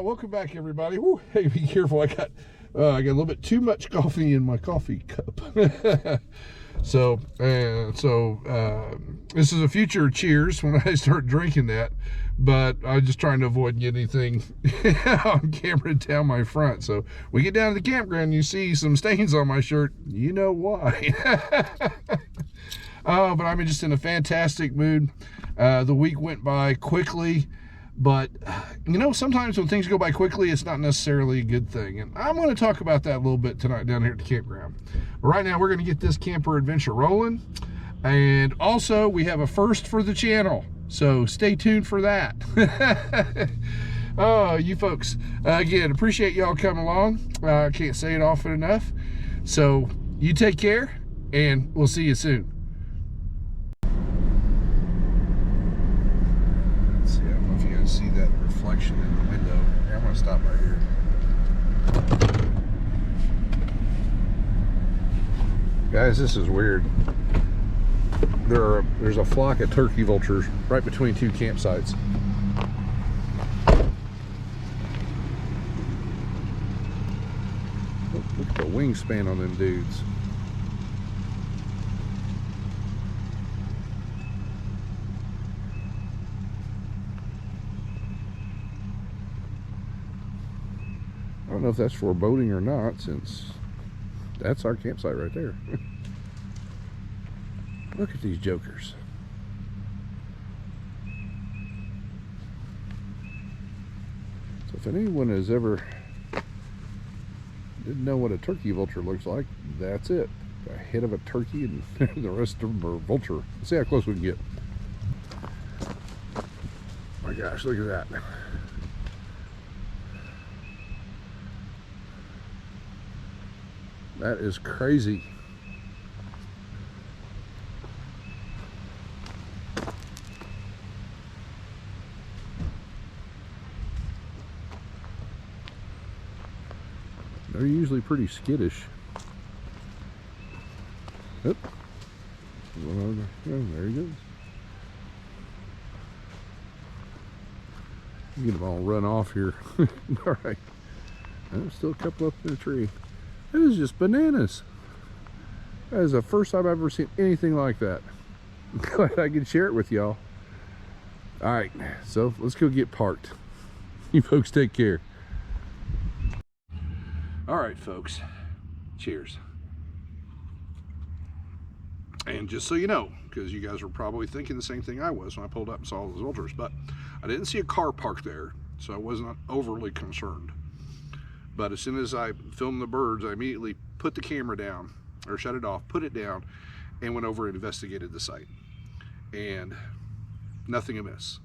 Welcome back, everybody. Woo, hey, be careful. I got a little bit too much coffee in my coffee cup. So this is a future cheers when I start drinking that, but I'm just trying to avoid getting anything on camera down my front. So we get down to the campground and you see some stains on my shirt, you know why. Oh, but I'm just in a fantastic mood. The week went by quickly. But, you know, sometimes when things go by quickly, it's not necessarily a good thing. And I'm going to talk about that a little bit tonight down here at the campground. But right now, we're going to get this camper adventure rolling. And also, we have a first for the channel. So stay tuned for that. Oh, you folks, again, appreciate y'all coming along. I can't say it often enough. So you take care, and we'll see you soon. See that reflection in the window. Here, I'm going to stop right here. Guys, this is weird. There's a flock of turkey vultures right between two campsites. Look at the wingspan on them dudes. I don't know if that's foreboding or not, since that's our campsite right there. Look at these jokers. So if anyone has ever didn't know what a turkey vulture looks like, that's it. A head of a turkey and the rest of them are vulture. Let's see how close we can get. Oh my gosh, look at that. That is crazy. They're usually pretty skittish. Yep. Oh, there he goes. Get them all run off here. All right. There's still a couple up in the tree. It is just bananas. That is the first time I've ever seen anything like that. I'm glad I can share it with y'all. All right, so let's go get parked. You folks take care. All right, folks, cheers. And just so you know, because you guys were probably thinking the same thing I was when I pulled up and saw those vultures, but I didn't see a car parked there, so I wasn't overly concerned. But as soon as I filmed the birds, I immediately put the camera down, or shut it off, put it down, and went over and investigated the site. And nothing amiss.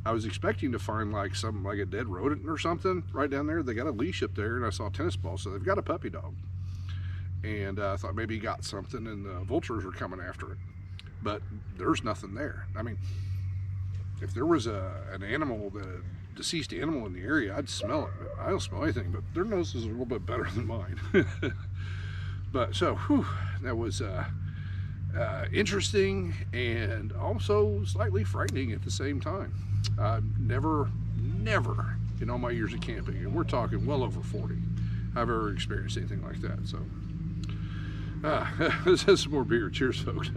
I was expecting to find like a dead rodent or something right down there. They got a leash up there, and I saw a tennis ball, so they've got a puppy dog. And I thought maybe he got something, and the vultures were coming after it. But there's nothing there. I mean, if there was an animal that deceased animal in the area, I'd smell it. But I don't smell anything, but their noses are a little bit better than mine. But so, whew, that was interesting and also slightly frightening at the same time. Never in all my years of camping, and we're talking well over 40, I've ever experienced anything like that. So let's have some more beer. Cheers, folks.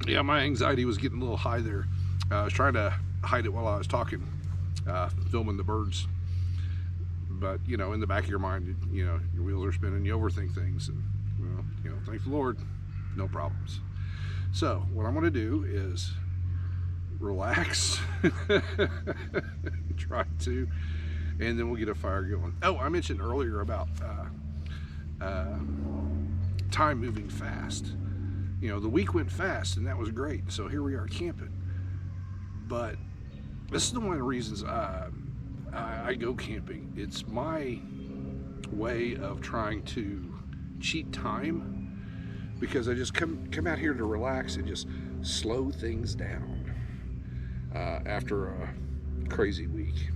Yeah, my anxiety was getting a little high there. I was trying to hide it while I was talking, filming the birds. But, you know, in the back of your mind, you know, your wheels are spinning, you overthink things, and, well, you know, thank the Lord, no problems. So, what I'm going to do is relax, try to, and then we'll get a fire going. Oh, I mentioned earlier about time moving fast. You know, the week went fast, and that was great. So here we are camping. But this is one of the reasons I go camping. It's my way of trying to cheat time, because I just come out here to relax and just slow things down after a crazy week.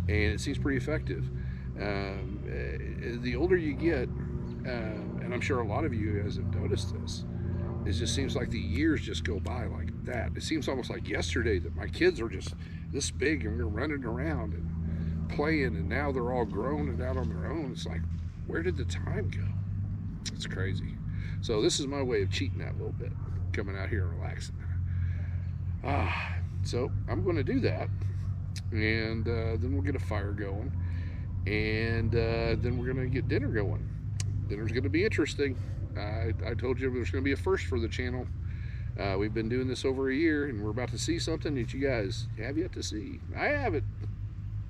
And it seems pretty effective. The older you get, and I'm sure a lot of you guys have noticed this, it just seems like the years just go by like that. It seems almost like yesterday that my kids are just this big and we're running around and playing, and now they're all grown and out on their own. It's like, where did the time go? It's crazy. So this is my way of cheating that a little bit, coming out here and relaxing. So I'm going to do that, and then we'll get a fire going, and then we're going to get dinner going. Dinner's going to be interesting. I told you there's going to be a first for the channel. We've been doing this over a year, and we're about to see something that you guys have yet to see. I have it,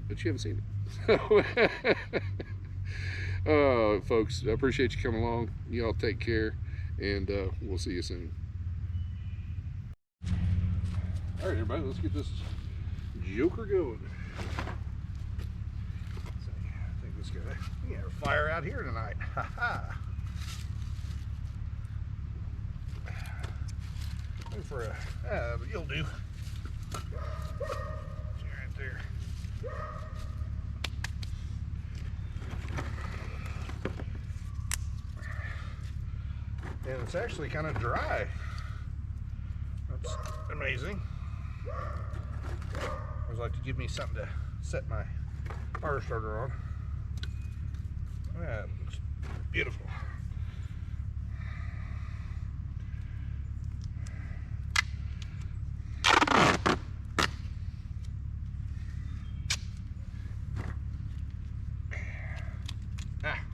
but you haven't seen it. Oh, folks, I appreciate you coming along. Y'all take care, and we'll see you soon. All right, everybody, let's get this joker going. I think this guy, we have a fire out here tonight. Ha ha. For a, but you'll do. Right there. And it's actually kind of dry. That's amazing. I always like to give me something to set my fire starter on. Yeah, it's beautiful.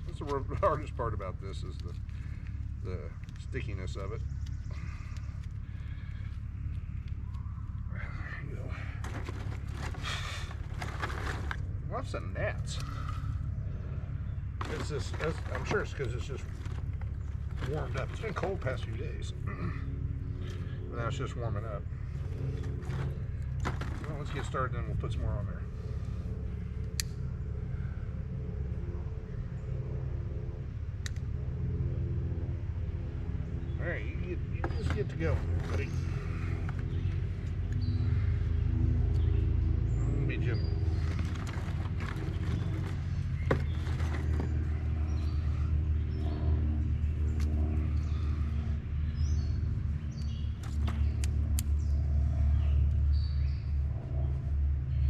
That's the hardest part about this, is the stickiness of it. There you go. Lots of gnats. It's just, I'm sure it's because it's just warmed up. It's been cold past few days. Now it's just warming up. Well, let's get started, then we'll put some more on there. All right, you just get to go, buddy. Be gentle.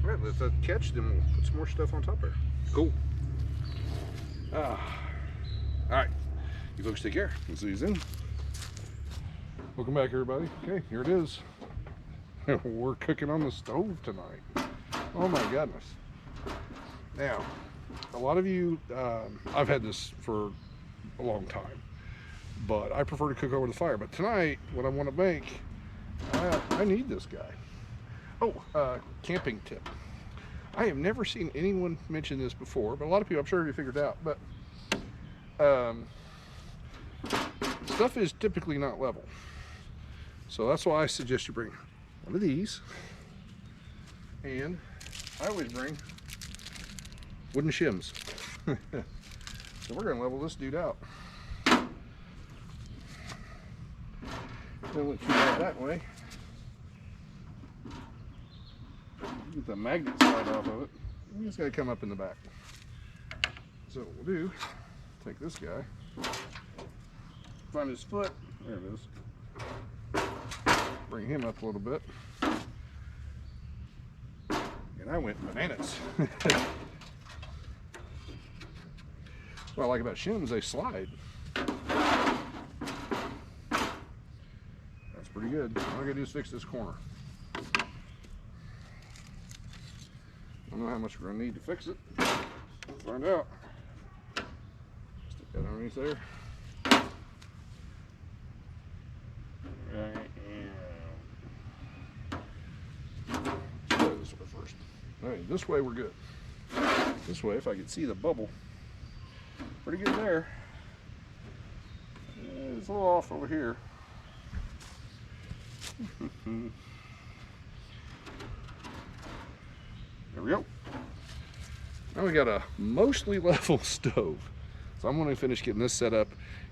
All right, let that catch, then we'll put some more stuff on top there. Cool. All right, you folks take care. We'll see you soon. Welcome back, everybody. Okay, here it is. We're cooking on the stove tonight. Oh my goodness. Now, a lot of you, I've had this for a long time, but I prefer to cook over the fire. But tonight, what I want to make, I need this guy. Oh, camping tip. I have never seen anyone mention this before, but a lot of people, I'm sure you figured out, but stuff is typically not level. So that's why I suggest you bring one of these, and I always bring wooden shims. So we're going to level this dude out. Then let you go that way. Get the magnet slide off of it. You just got to come up in the back. So what we'll do, take this guy, find his foot, there it is. Bring him up a little bit, and I went bananas. What I like about shims, they slide. That's pretty good. All I gotta do is fix this corner. I don't know how much we're gonna need to fix it. Let's find out. Stick that underneath there. First. All right, this way we're good. This way, if I could see the bubble, pretty good there. It's a little off over here. There we go. Now we got a mostly level stove. So I'm going to finish getting this set up,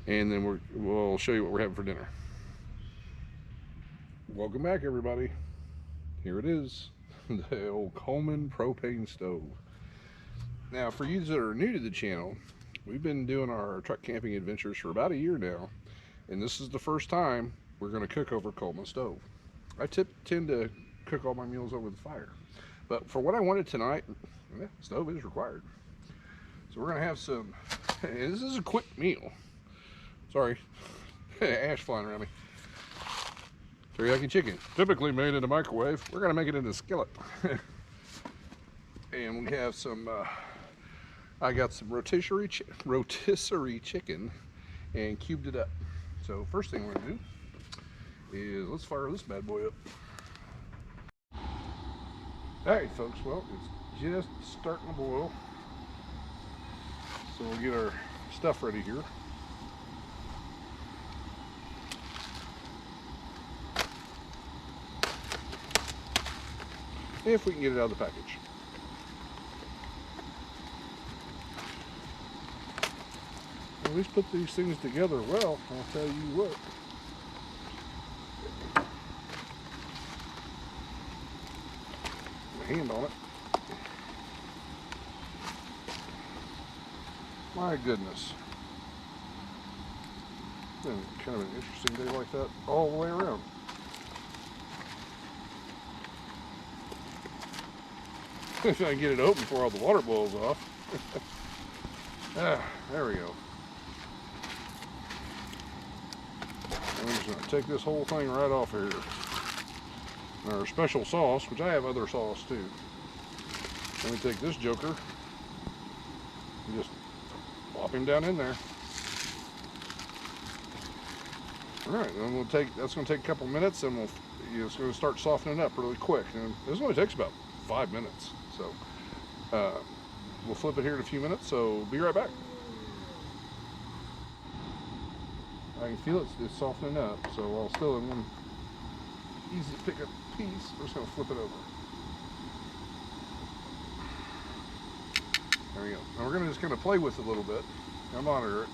and then we'll show you what we're having for dinner. Welcome back, everybody. Here it is. The old Coleman propane stove. Now, for you that are new to the channel, we've been doing our truck camping adventures for about a year now, and this is the first time we're going to cook over a Coleman stove. I tend to cook all my meals over the fire, but for what I wanted tonight, yeah, stove is required. So we're going to have some, this is a quick meal. Sorry, ash flying around me. Teriyaki chicken, typically made in a microwave. We're going to make it in a skillet. And we have some, I got some rotisserie chicken and cubed it up. So first thing we're going to do is let's fire this bad boy up. Alright folks, well, it's just starting to boil. So we'll get our stuff ready here. If we can get it out of the package. At least put these things together well, I'll tell you what. Hand on it. My goodness. Been kind of an interesting day like that all the way around. If I can get it open before all the water boils off. There we go. I'm just going to take this whole thing right off here. And our special sauce, which I have other sauce too. Let me take this joker and just plop him down in there. Alright, then that's going to take a couple minutes, and it's going to start softening up really quick. And this only takes about 5 minutes. So we'll flip it here in a few minutes, so be right back. I can feel it's softening up, so while still in one easy to pick up piece, we're just going to flip it over. There we go. Now we're going to just kind of play with it a little bit. Now monitor it.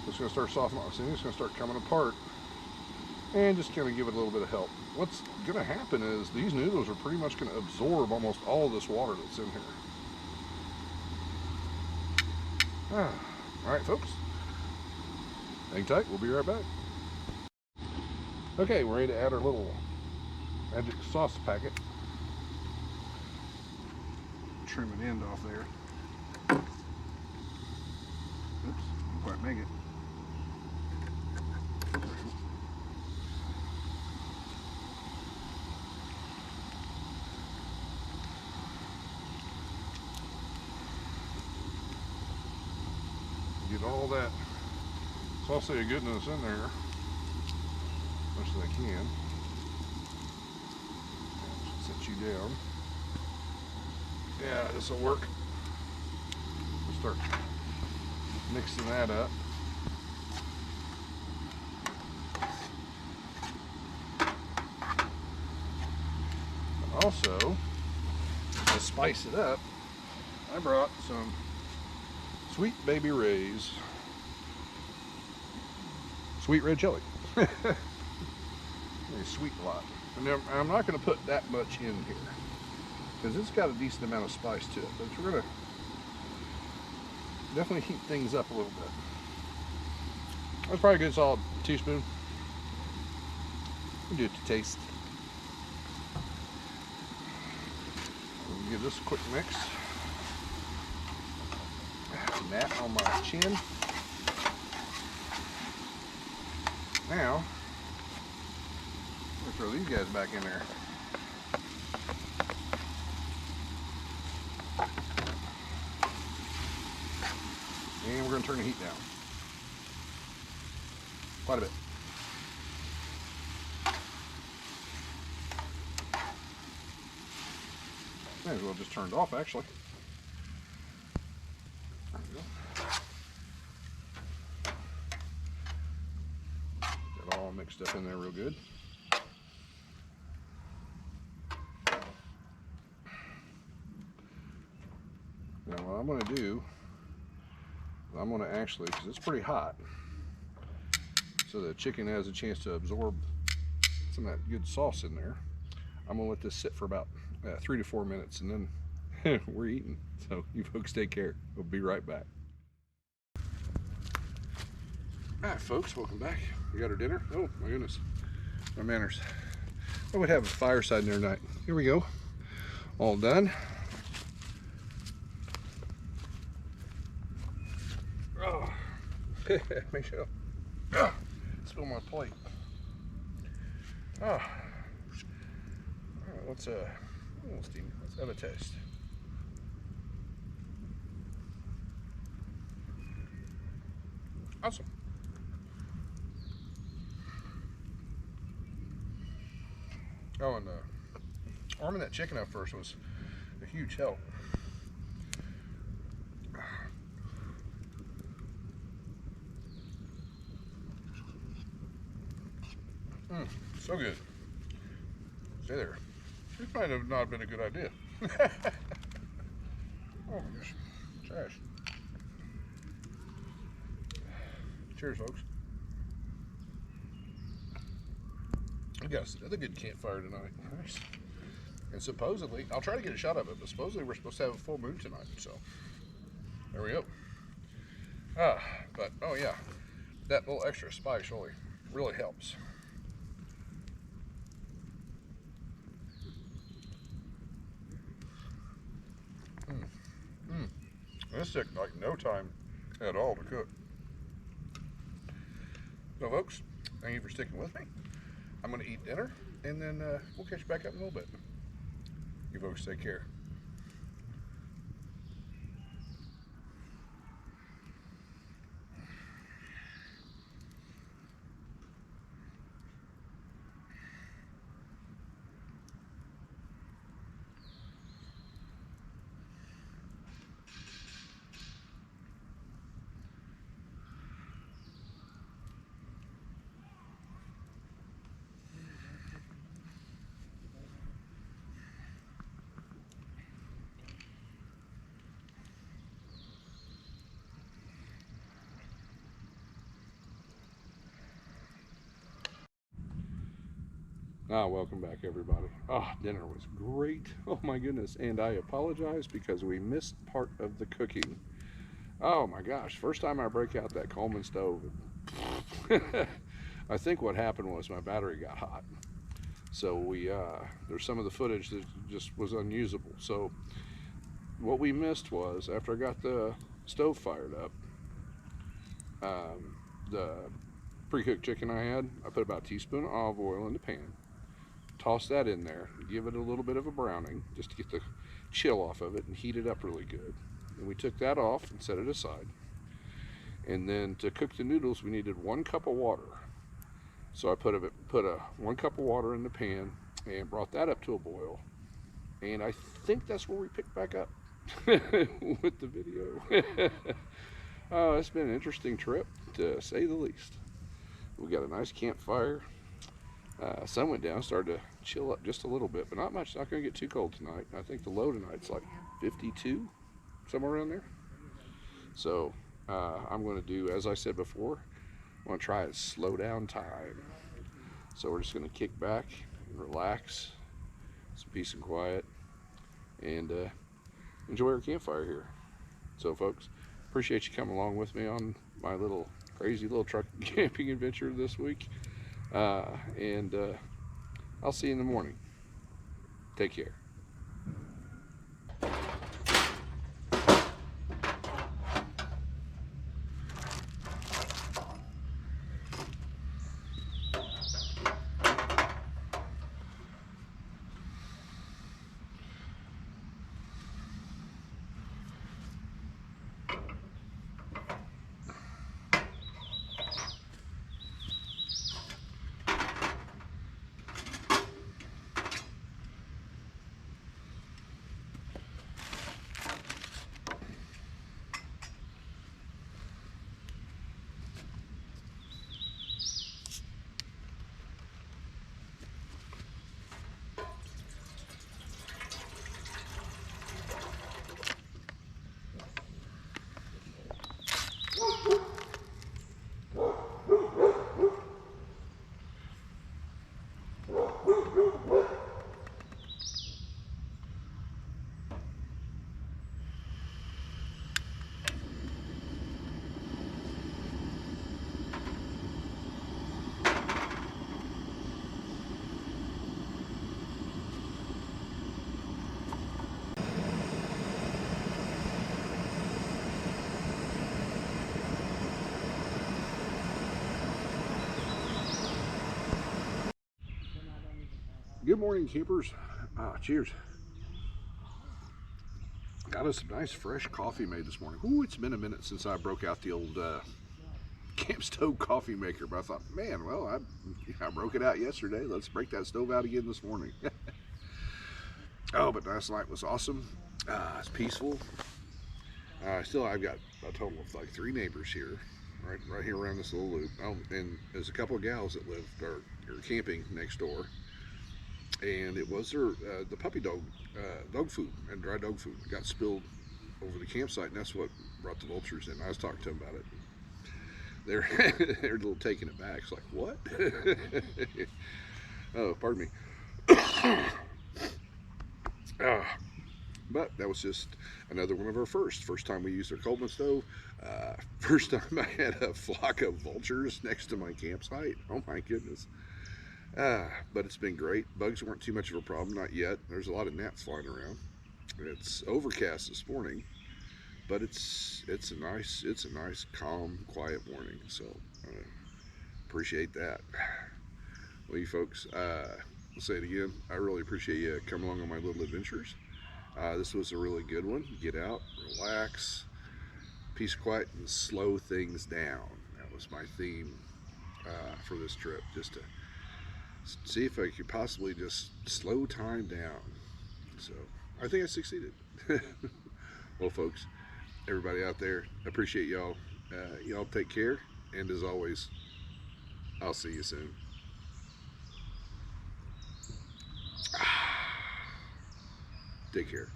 It's going to start softening up. See, it's going to start coming apart. And just kind of give it a little bit of help. What's going to happen is these noodles are pretty much going to absorb almost all of this water that's in here. Alright folks, hang tight, we'll be right back. Okay, we're ready to add our little magic sauce packet. Trim an end off there. Oops, didn't quite make it. Get all that saucy goodness in there, as much as I can. Set you down. Yeah, this will work. We'll start mixing that up. But also, to spice it up, I brought some Sweet Baby Ray's sweet red chili. Very sweet a lot. And I'm not going to put that much in here because it's got a decent amount of spice to it. But we're going to definitely heat things up a little bit. That's probably a good solid teaspoon. We'll do it to taste. We'll give this a quick mix. That on my chin. Now, we'll throw these guys back in there. And we're going to turn the heat down. Quite a bit. May as well just turn it off actually. Mixed up in there real good. Now what I'm going to do, I'm going to actually, because it's pretty hot, so the chicken has a chance to absorb some of that good sauce in there, I'm going to let this sit for about 3 to 4 minutes, and then we're eating. So you folks take care. We'll be right back. Alright folks, welcome back. We got our dinner. Oh my goodness, my manners. I would have a fireside dinner tonight. Here we go, all done. Oh, make sure. Oh, spill my plate. Oh, all right, let's have a taste. Awesome. Oh, and warming that chicken up first was a huge help. So good. Stay there. This might have not been a good idea. Oh my gosh. Trash. Cheers, folks. We got another good campfire tonight. Nice. And supposedly, I'll try to get a shot of it, but supposedly we're supposed to have a full moon tonight, so there we go. But oh yeah, that little extra spice really helps. This took like no time at all to cook. So folks, thank you for sticking with me. I'm going to eat dinner, and then we'll catch you back up in a little bit. You folks take care. Welcome back everybody. Dinner was great. Oh my goodness. And I apologize because we missed part of the cooking. Oh my gosh. First time I break out that Coleman stove. I think what happened was my battery got hot. So there's some of the footage that just was unusable. So what we missed was, after I got the stove fired up, the pre-cooked chicken I put about a teaspoon of olive oil in the pan. Toss that in there, give it a little bit of a browning just to get the chill off of it and heat it up really good. And we took that off and set it aside. And then to cook the noodles, we needed 1 cup of water. So I put a 1 cup of water in the pan and brought that up to a boil. And I think that's where we picked back up with the video. Oh, it's been an interesting trip, to say the least. We got a nice campfire. Sun went down, started to chill up just a little bit, but not much. Not going to get too cold tonight. I think the low tonight's like 52, somewhere around there. So I'm going to do, as I said before, I'm going to try a slow down time. So we're just going to kick back and relax, some peace and quiet, and enjoy our campfire here. So folks, appreciate you coming along with me on my little crazy little truck camping adventure this week. And I'll see you in the morning. Take care. morning, campers. Cheers. Got us some nice fresh coffee made this morning. Ooh, it's been a minute since I broke out the old camp stove coffee maker, but I thought, man, well, I broke it out yesterday. Let's break that stove out again this morning. Oh, but last night was awesome. It's peaceful. I've got a total of like 3 neighbors here, right here around this little loop. Oh, and there's a couple of gals that live or camping next door, and it was the puppy dog dog food and dry dog food got spilled over the campsite, and that's what brought the vultures in. I was talking to them about it. They're a little taken aback. It's like, what? Oh, pardon me. But that was just another one of our first time we used our Coleman stove. First time I had a flock of vultures next to my campsite. Oh my goodness. But it's been great. Bugs weren't too much of a problem, not yet. There's a lot of gnats flying around. It's overcast this morning, but it's a nice, calm, quiet morning. So appreciate that. Well, you folks, I'll say it again. I really appreciate you coming along on my little adventures. This was a really good one. Get out, relax, peace, quiet, and slow things down. That was my theme for this trip, just to see if I could possibly just slow time down. So I think I succeeded. Well, folks, everybody out there, appreciate y'all. Y'all take care, and as always, I'll see you soon. Take care.